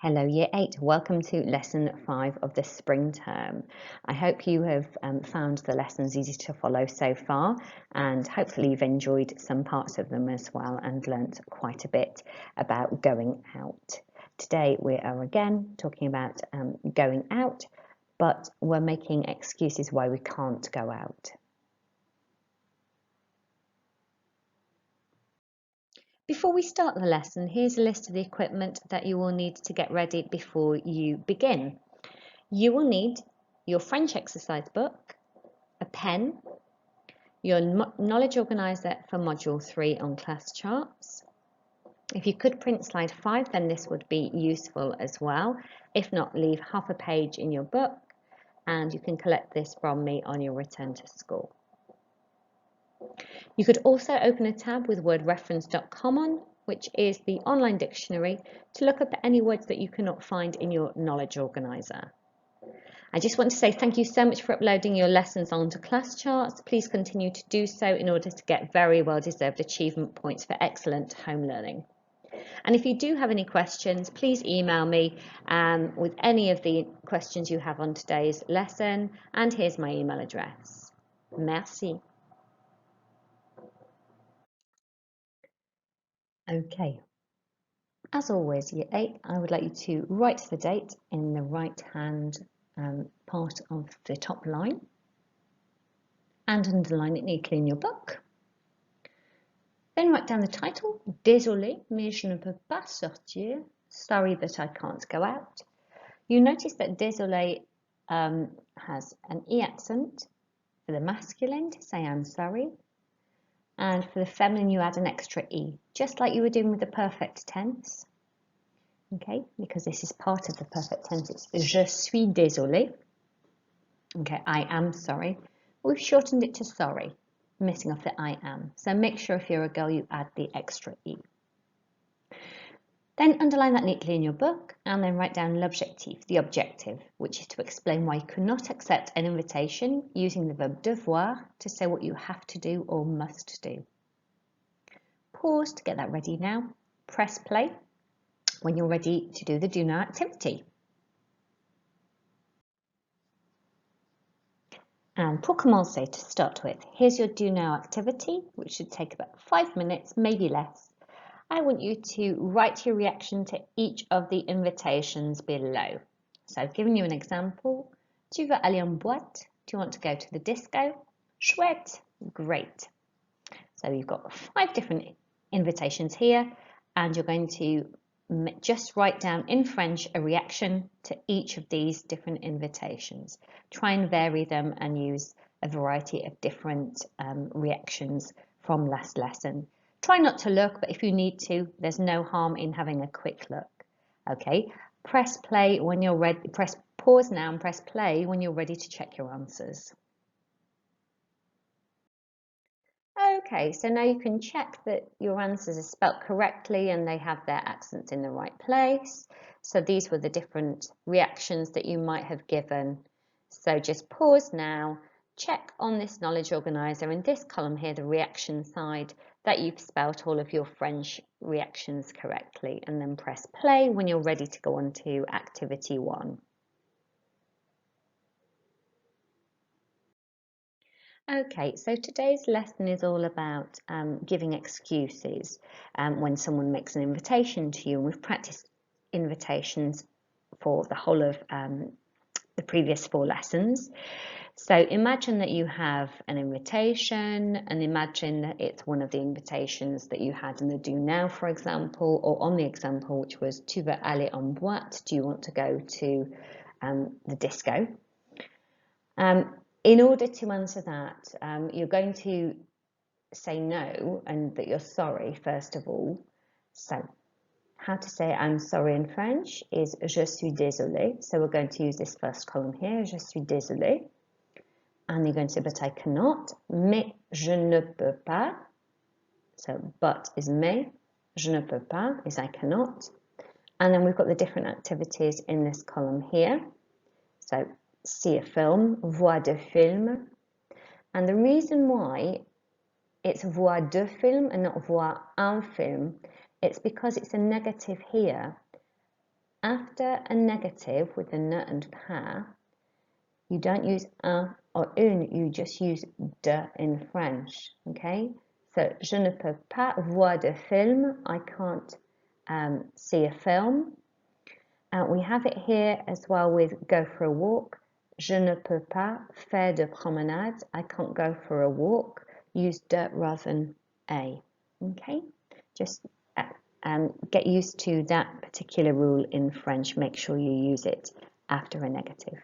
Hello Year 8, welcome to Lesson 5 of the spring term. I hope you have found the lessons easy to follow so far, and hopefully you've enjoyed some parts of them as well and learnt quite a bit about going out. Today we are again talking about going out, but we're making excuses why we can't go out. Before we start the lesson, here's a list of the equipment that you will need to get ready before you begin. You will need your French exercise book, a pen, your knowledge organizer for Module 3 on class charts. If you could print slide 5, then this would be useful as well. If not, leave half a page in your book and you can collect this from me on your return to school. You could also open a tab with wordreference.com on, which is the online dictionary, to look up any words that you cannot find in your knowledge organizer. I just want to say thank you so much for uploading your lessons onto class charts. Please continue to do so in order to get very well deserved achievement points for excellent home learning. And if you do have any questions, please email me with any of the questions you have on today's lesson. And here's my email address. Merci. Okay, as always, Year 8, I would like you to write the date in the right-hand part of the top line and underline it neatly in your book. Then write down the title, Désolé, mais je ne peux pas sortir, sorry that I can't go out. You notice that désolé has an E accent for the masculine to say I'm sorry, and for the feminine you add an extra E, just like you were doing with the perfect tense. Okay, because this is part of the perfect tense, it's je suis désolé. Okay, I am sorry. We've shortened it to sorry, missing off the I am. So make sure if you're a girl you add the extra E. Then underline that neatly in your book and then write down l'objectif, the objective, which is to explain why you cannot accept an invitation using the verb devoir to say what you have to do or must do. Pause to get that ready now. Press play when you're ready to do the do now activity. And pour commencer, to start with, here's your do now activity, which should take about 5 minutes, maybe less. I want you to write your reaction to each of the invitations below. So I've given you an example. Tu veux aller en boîte? Do you want to go to the disco? Chouette, great. So you've got 5 different invitations here, and you're going to just write down in French a reaction to each of these different invitations. Try and vary them and use a variety of different reactions from last lesson. Try not to look, but if you need to, there's no harm in having a quick look. Okay, press play when you're ready. Press pause now and press play when you're ready to check your answers. Okay, so now you can check that your answers are spelt correctly and they have their accents in the right place. So these were the different reactions that you might have given. So just pause now, check on this knowledge organizer in this column here, the reaction side, that you've spelt all of your French reactions correctly, and then press play when you're ready to go on to activity 1. Okay, so today's lesson is all about giving excuses when someone makes an invitation to you, and we've practiced invitations for the whole of the previous 4 lessons. So imagine that you have an invitation, and imagine that it's one of the invitations that you had in the do now, for example, or on the example, which was tu veux aller en boîte? Do you want to go to the disco? In order to answer that, you're going to say no and that you're sorry, first of all. So how to say I'm sorry in French is je suis désolé. So we're going to use this first column here, je suis désolé. And you're going to say, but I cannot. Mais je ne peux pas. So but is mais. Je ne peux pas is I cannot. And then we've got the different activities in this column here. So see a film, voir de film. And the reason why it's voir de film and not voir un film, it's because it's a negative here. After a negative with the ne and pas, you don't use un or une, you just use de in French, okay? So, je ne peux pas voir de film, I can't see a film. We have it here as well with go for a walk. Je ne peux pas faire de promenade, I can't go for a walk. Use de rather than a, okay? Just get used to that particular rule in French. Make sure you use it after a negative.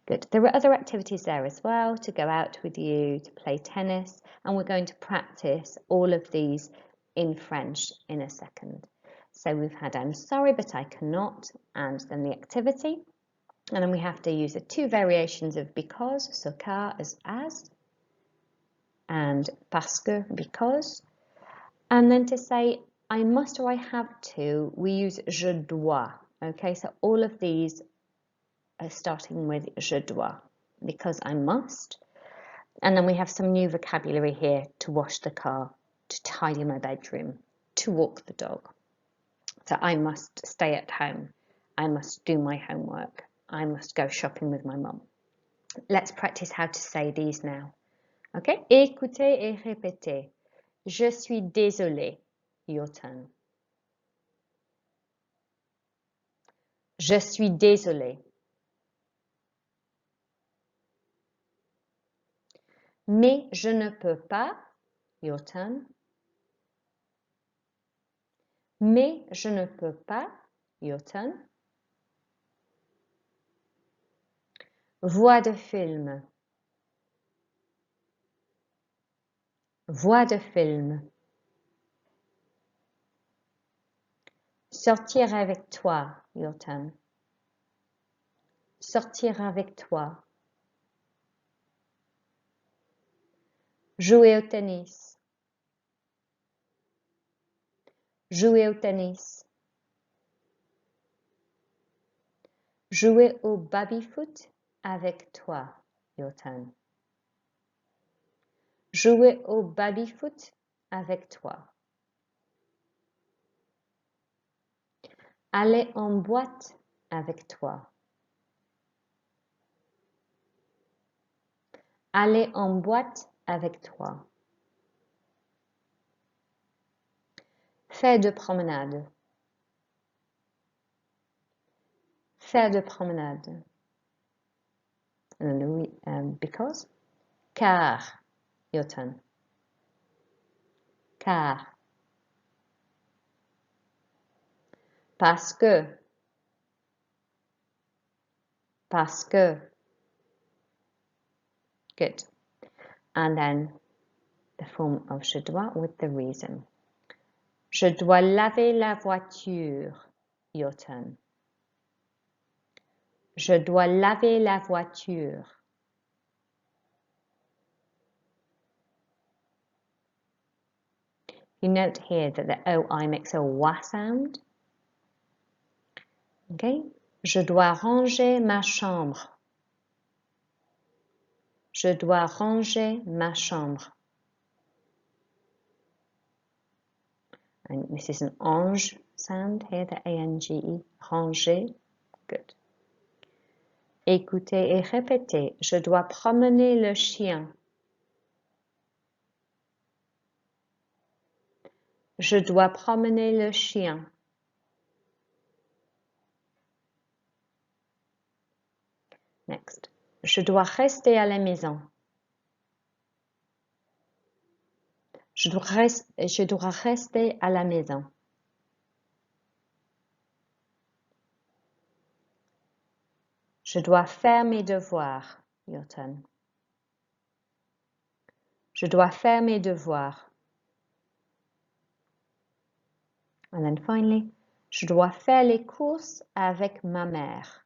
Good. There are other activities there as well, to go out with you, to play tennis, and we're going to practice all of these in French in a second. So we've had I'm sorry but I cannot, and then the activity, and then we have to use the two variations of because, so car as, and parce que, because, and then to say I must or I have to, we use je dois. Okay, so all of these are starting with je dois, because I must. And then we have some new vocabulary here: to wash the car, to tidy my bedroom, to walk the dog. So I must stay at home, I must do my homework, I must go shopping with my mum. Let's practice how to say these now. Okay, écoutez et répétez. Je suis désolée. Your turn. Je suis désolée. Mais je ne peux pas. Your turn. Mais je ne peux pas. Your turn. Voix de film. Voix de film. Sortir avec toi. Your turn. Sortir avec toi. Jouer au tennis. Jouer au tennis. Jouer au baby-foot avec toi. Your turn. Jouer au baby-foot avec toi. Aller en boîte avec toi. Aller en boîte avec toi. Faire de promenade. Faire de promenade. Because. Car. Your turn. Car. Parce que. Parce que. Good. And then the form of je dois with the reason. Je dois laver la voiture. Your turn. Je dois laver la voiture. You note here that the OI makes a wa sound. Okay. Je dois ranger ma chambre. Je dois ranger ma chambre. And this is an ange sound here, the A-N-G-E, ranger. Good. Écoutez et répétez. Je dois promener le chien. Je dois promener le chien. Next. Je dois rester à la maison. Je dois rester à la maison. Je dois faire mes devoirs. Your turn. Je dois faire mes devoirs. And then finally, je dois faire les courses avec ma mère.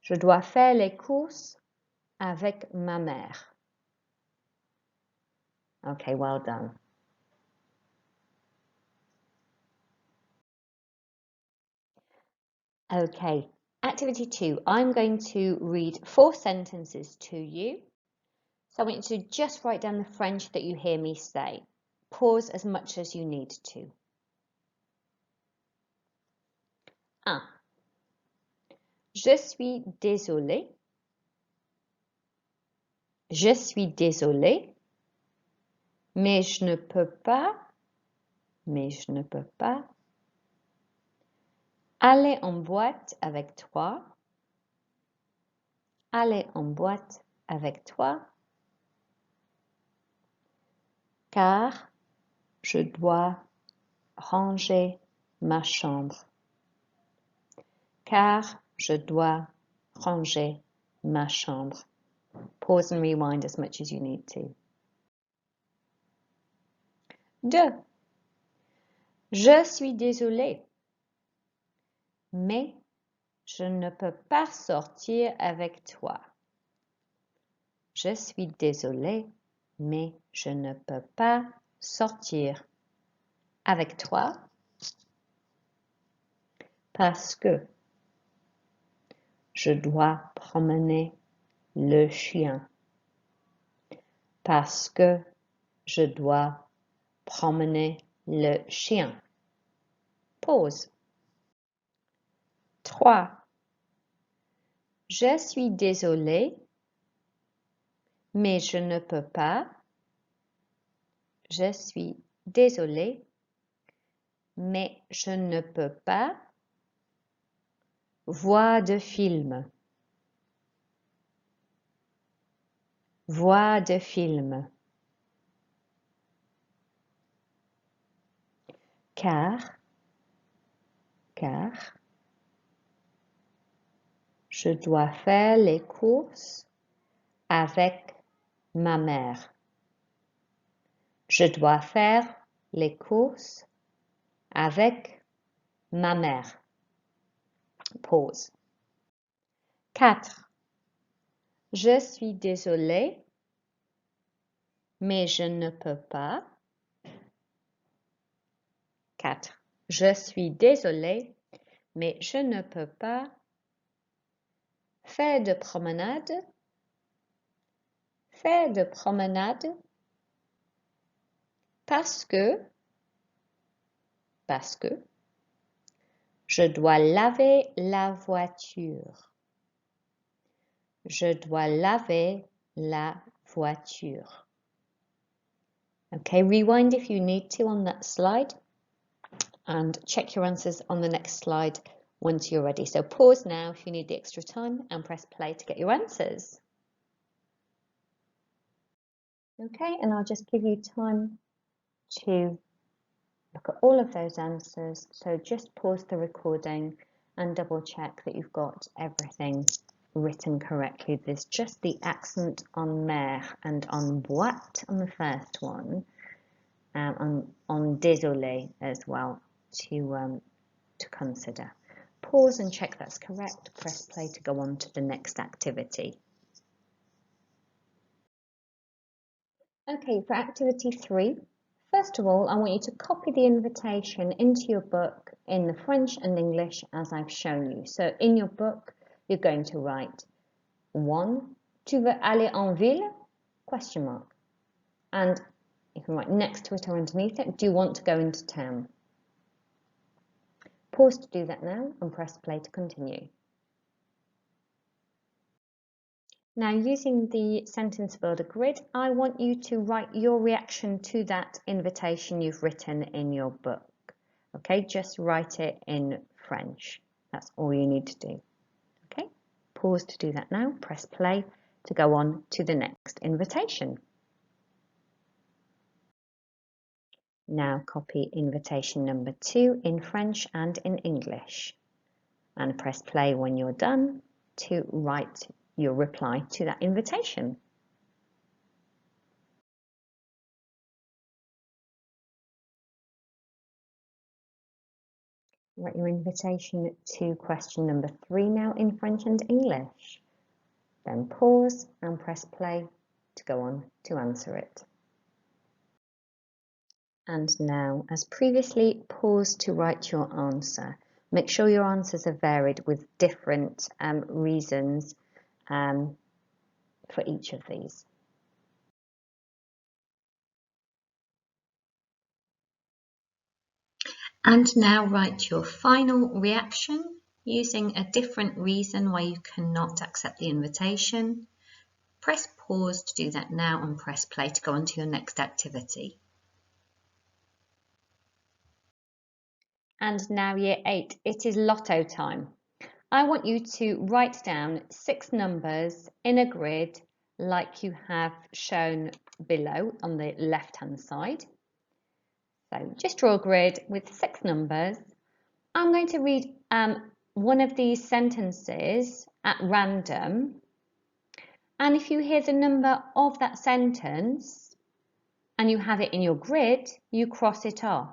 Je dois faire les courses avec ma mère. Okay, well done. Okay, activity 2. I'm going to read 4 sentences to you. So I want you to just write down the French that you hear me say. Pause as much as you need to. Je suis désolé. Je suis désolé. Mais je ne peux pas. Mais je ne peux pas aller en boîte avec toi. Aller en boîte avec toi. Car je dois ranger ma chambre. Car je dois ranger ma chambre. Pause and rewind as much as you need to. 2. Je suis désolée, mais je ne peux pas sortir avec toi. Je suis désolée, mais je ne peux pas sortir avec toi parce que je dois promener le chien. Parce que je dois promener le chien. Pause. 3. Je suis désolée, mais je ne peux pas. Je suis désolée, mais je ne peux pas voir de film. Voir de film. Car je dois faire les courses avec ma mère. Je dois faire les courses avec ma mère. Pause. 4. Je suis désolée, mais je ne peux pas. 4. Je suis désolée, mais je ne peux pas faire de promenade. Faire de promenade parce que je dois laver la voiture. Je dois laver la voiture. Okay, rewind if you need to on that slide and check your answers on the next slide once you're ready. So pause now if you need the extra time and press play to get your answers. Okay, and I'll just give you time to look at all of those answers. So just pause the recording and double check that you've got everything written correctly. There's just the accent on mer and on boîte on the first one, on désolé as well to consider. Pause and check that's correct. Press play to go on to the next activity. Okay, for activity 3, first of all, I want you to copy the invitation into your book in the French and English as I've shown you. So in your book, you're going to write 1. Tu veux aller en ville? Question mark. And you can write next to it or underneath it, do you want to go into town? Pause to do that now and press play to continue. Now, using the sentence builder grid, I want you to write your reaction to that invitation you've written in your book. Okay, just write it in French. That's all you need to do. Okay, pause to do that now. Press play to go on to the next invitation. Now copy invitation number 2 in French and in English. And press play when you're done to write your reply to that invitation. Write your invitation to question number 3 now in French and English. Then pause and press play to go on to answer it. And now, as previously, pause to write your answer. Make sure your answers are varied with different reasons for each of these. And now write your final reaction using a different reason why you cannot accept the invitation, press pause to do that now and press play to go on to your next activity. And now year 8, it is lotto time. I want you to write down 6 numbers in a grid like you have shown below on the left-hand side. So just draw a grid with 6 numbers. I'm going to read one of these sentences at random. And if you hear the number of that sentence and you have it in your grid, you cross it off.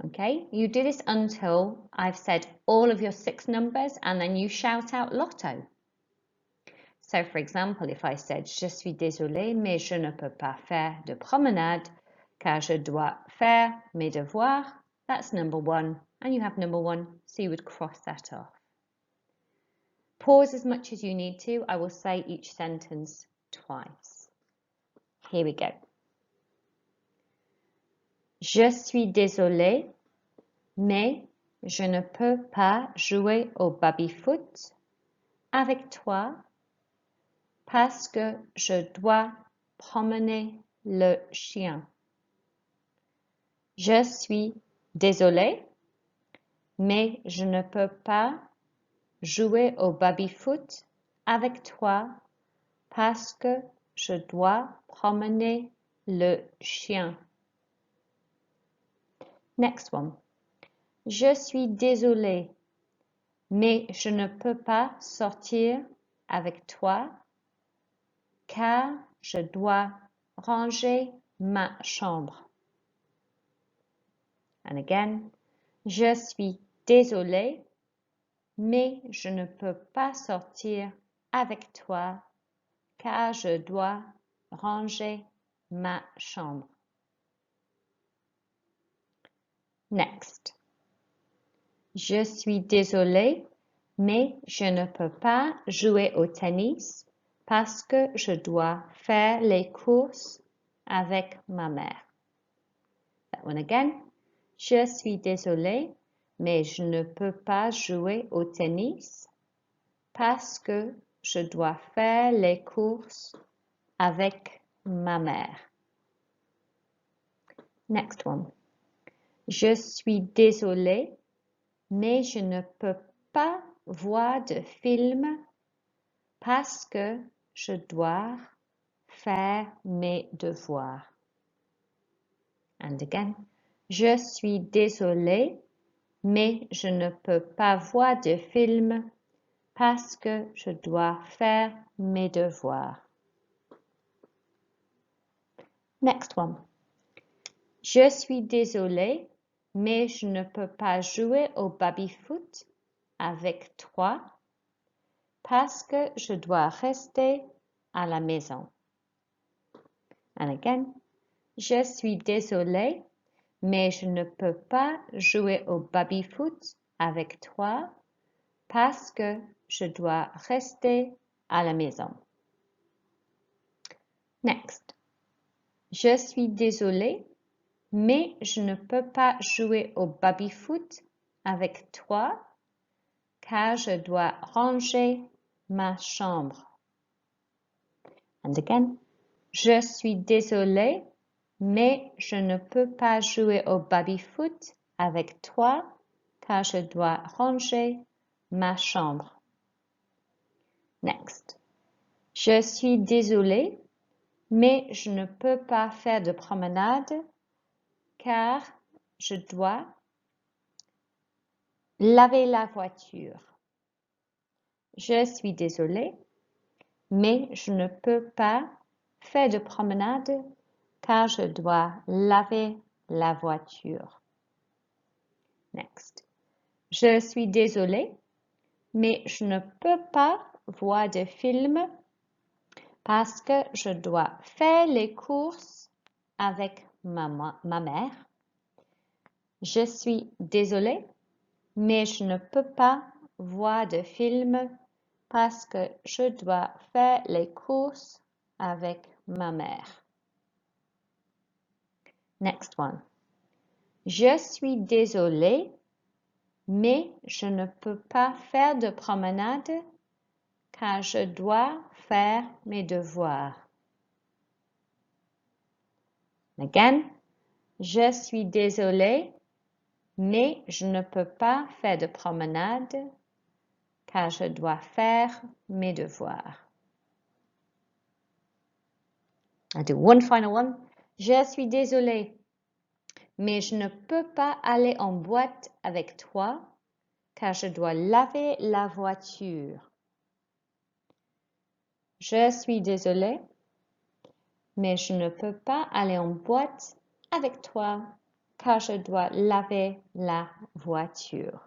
Okay, you do this until I've said all of your 6 numbers and then you shout out lotto. So for example, if I said, je suis désolé, mais je ne peux pas faire de promenade car je dois faire mes devoirs, that's number 1 and you have number 1, so you would cross that off. Pause as much as you need to. I will say each sentence twice. Here we go. Je suis désolé, mais je ne peux pas jouer au baby-foot avec toi parce que je dois promener le chien. Je suis désolé, mais je ne peux pas jouer au baby-foot avec toi parce que je dois promener le chien. Next one. Je suis désolé, mais je ne peux pas sortir avec toi car je dois ranger ma chambre. And again, je suis désolé, mais je ne peux pas sortir avec toi car je dois ranger ma chambre. Next. Je suis désolé, mais je ne peux pas jouer au tennis parce que je dois faire les courses avec ma mère. That one again. Je suis désolé, mais je ne peux pas jouer au tennis parce que je dois faire les courses avec ma mère. Next one. Je suis désolé, mais je ne peux pas voir de film parce que je dois faire mes devoirs. And again, je suis désolé, mais je ne peux pas voir de film parce que je dois faire mes devoirs. Next one. Je suis désolé, mais je ne peux pas jouer au baby-foot avec toi parce que je dois rester à la maison. And again, je suis désolé, mais je ne peux pas jouer au baby-foot avec toi parce que je dois rester à la maison. Next. Je suis désolé, mais je ne peux pas jouer au baby-foot avec toi car je dois ranger ma chambre. And again, je suis désolé, mais je ne peux pas jouer au baby-foot avec toi car je dois ranger ma chambre. Next. Je suis désolé, mais je ne peux pas faire de promenade car je dois laver la voiture. Je suis désolé, mais je ne peux pas faire de promenade car je dois laver la voiture. Next. Je suis désolé, mais je ne peux pas voir de film parce que je dois faire les courses avec ma mère. Je suis désolé, mais je ne peux pas voir de film parce que je dois faire les courses avec ma mère. Next one. Je suis désolé, Mais je ne peux pas faire de promenade car je dois faire mes devoirs. Again, je suis désolée, mais je ne peux pas faire de promenade car je dois faire mes devoirs. I'll do one final one. Je suis désolée, mais je ne peux pas aller en boîte avec toi car je dois laver la voiture. Je suis désolée, mais je ne peux pas aller en boîte avec toi car je dois laver la voiture.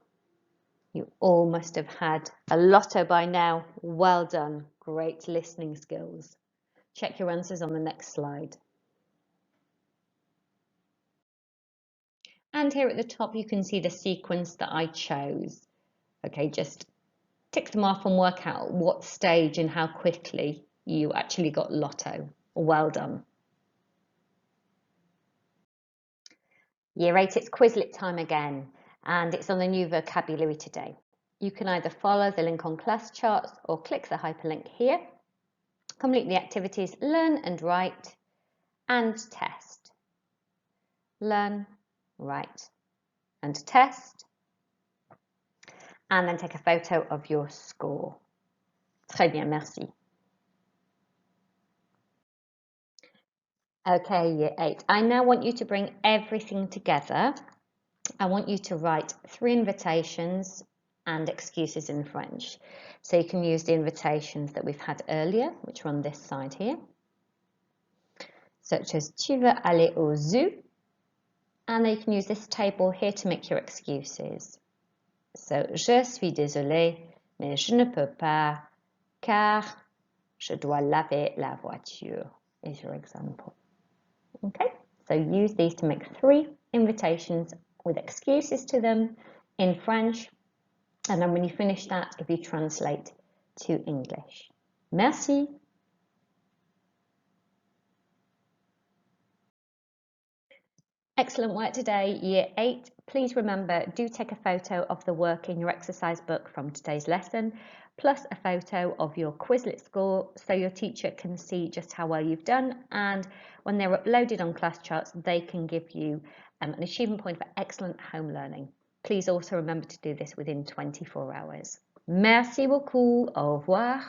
You all must have had a lotto by now. Well done. Great listening skills. Check your answers on the next slide. And here at the top, you can see the sequence that I chose. Okay, just tick them off and work out what stage and how quickly you actually got lotto. Well done. Year 8, it's Quizlet time again, and it's on the new vocabulary today. You can either follow the link on class charts or click the hyperlink here. Complete the activities, learn and write, and test. Learn, write, and test. And then take a photo of your score. Très bien, merci. Okay, Year 8. I now want you to bring everything together. I want you to write 3 invitations and excuses in French. So you can use the invitations that we've had earlier, which are on this side here, such as tu veux aller au zoo, and then you can use this table here to make your excuses. So je suis désolée, mais je ne peux pas, car je dois laver la voiture is your example. Okay, so use these to make 3 invitations with excuses to them in French. And then when you finish that, if you translate to English. Merci. Excellent work today, Year 8. Please remember, do take a photo of the work in your exercise book from today's lesson, plus a photo of your Quizlet score so your teacher can see just how well you've done, and when they're uploaded on class charts, they can give you an achievement point for excellent home learning. Please also remember to do this within 24 hours. Merci beaucoup. Au revoir.